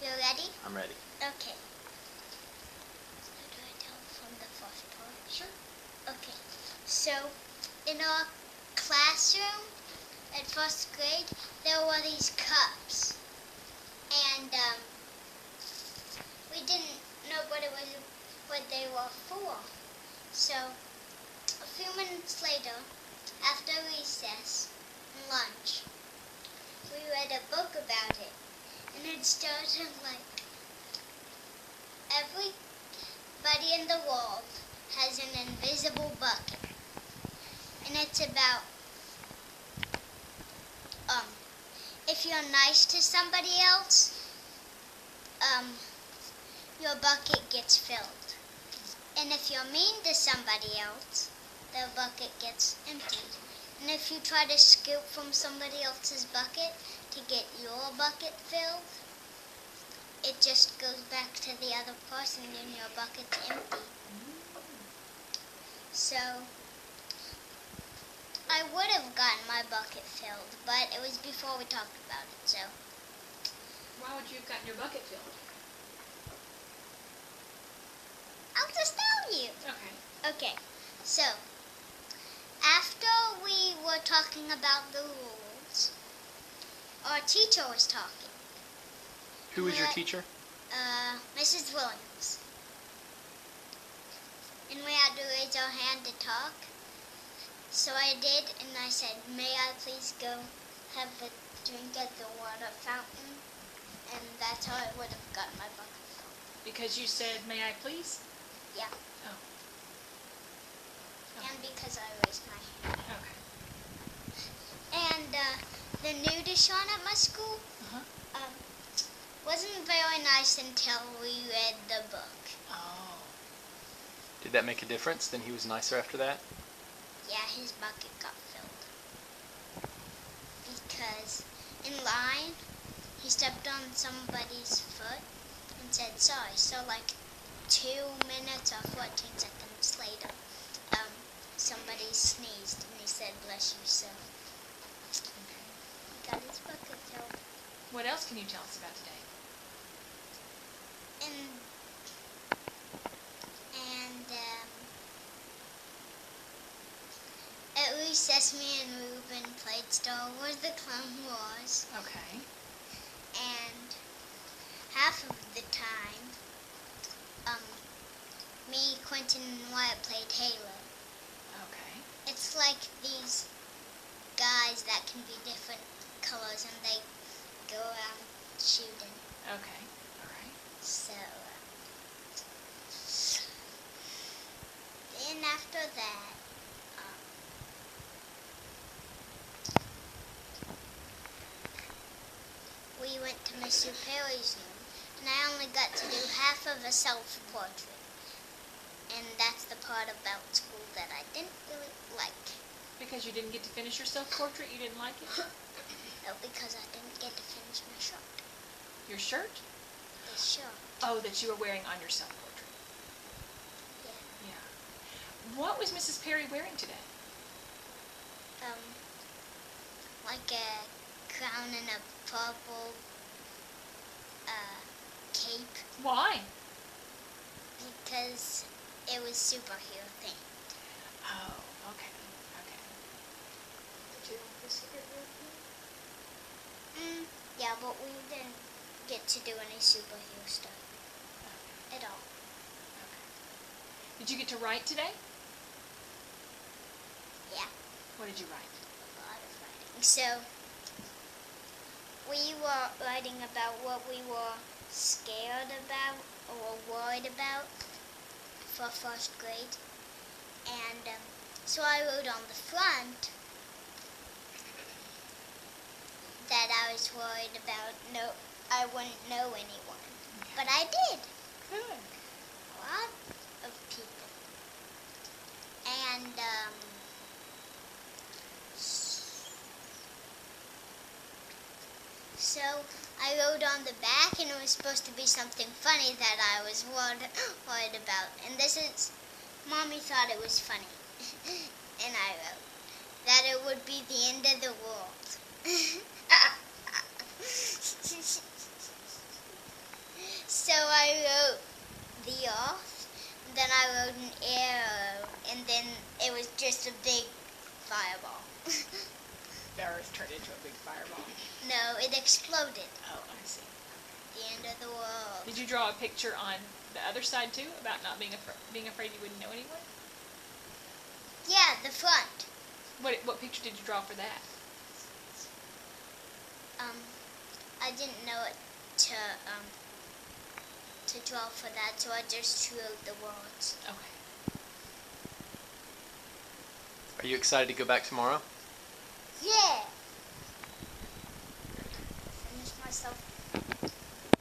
You ready? I'm ready. Okay. How do I tell from the first part? Sure. Okay. So, in our classroom at first grade, there were these cups. And we didn't know what they were for. So, a few minutes later, after recess and lunch, we read a book about it. And it started like, everybody in the world has an invisible bucket. And it's about, if you're nice to somebody else, your bucket gets filled. And if you're mean to somebody else, their bucket gets emptied. And if you try to scoop from somebody else's bucket to get your bucket filled, it just goes back to the other person and your bucket's empty. So, I would have gotten my bucket filled, but it was before we talked about it, so. Why would you have gotten your bucket filled? I'll just tell you. Okay. Okay, so, after we were talking about the rules, our teacher was talking. Who was your teacher? Mrs. Williams. And we had to raise our hand to talk. So I did, and I said, may I please go have a drink at the water fountain? And that's how I would have gotten my bucket filled. Because you said, may I please? Yeah. Oh. And because I raised my hand. Okay. And the nudishon at my school Uh-huh. wasn't very nice until we read the book. Oh. Did that make a difference? Then he was nicer after that? Yeah, his bucket got filled. Because in line, he stepped on somebody's foot and said sorry. So like 2 minutes or 14 seconds later, somebody sneezed and he said bless you, so Okay. he got his bucket filled. What else can you tell us about today? At recess, me and Ruben played Star Wars: The Clone Wars, Okay. and half of the time, me, Quentin, and Wyatt played Halo. Okay. It's like these guys that can be different colors, and they go around shooting. Okay. All right. So, then after that, we went to Mr. Perry's room, and I only got to do half of a self-portrait. And that's the part about school that I didn't really like. Because you didn't get to finish your self-portrait? You didn't like it? No, because I didn't get to finish my shirt. Your shirt? The shirt. Oh, that you were wearing on your self-portrait. Yeah. Yeah. What was Mrs. Perry wearing today? Like a crown and a purple cape. Why? Because it was superhero themed. Oh, okay. Okay. Did you like the superhero thing? Yeah, but we didn't get to do any superhero stuff Okay. at all. Okay. Did you get to write today? Yeah, What did you write? a lot of writing. So, we were writing about what we were scared about or worried about for first grade. And so I wrote on the front that I was worried about I wouldn't know anyone. But I did. Good. A lot of people. And so I wrote on the back, and it was supposed to be something funny that I was worried about. And this is, Mommy thought it was funny. And I wrote that it would be the end of the world. the Earth turned into a big fireball. No, it exploded. Oh, I see. The end of the world. Did you draw a picture on the other side too about not being afraid you wouldn't know anyone? Yeah, the front. What picture did you draw for that? I didn't know it to draw for that, so I just drew the words. Okay. Are you excited to go back tomorrow? Yeah. Finish myself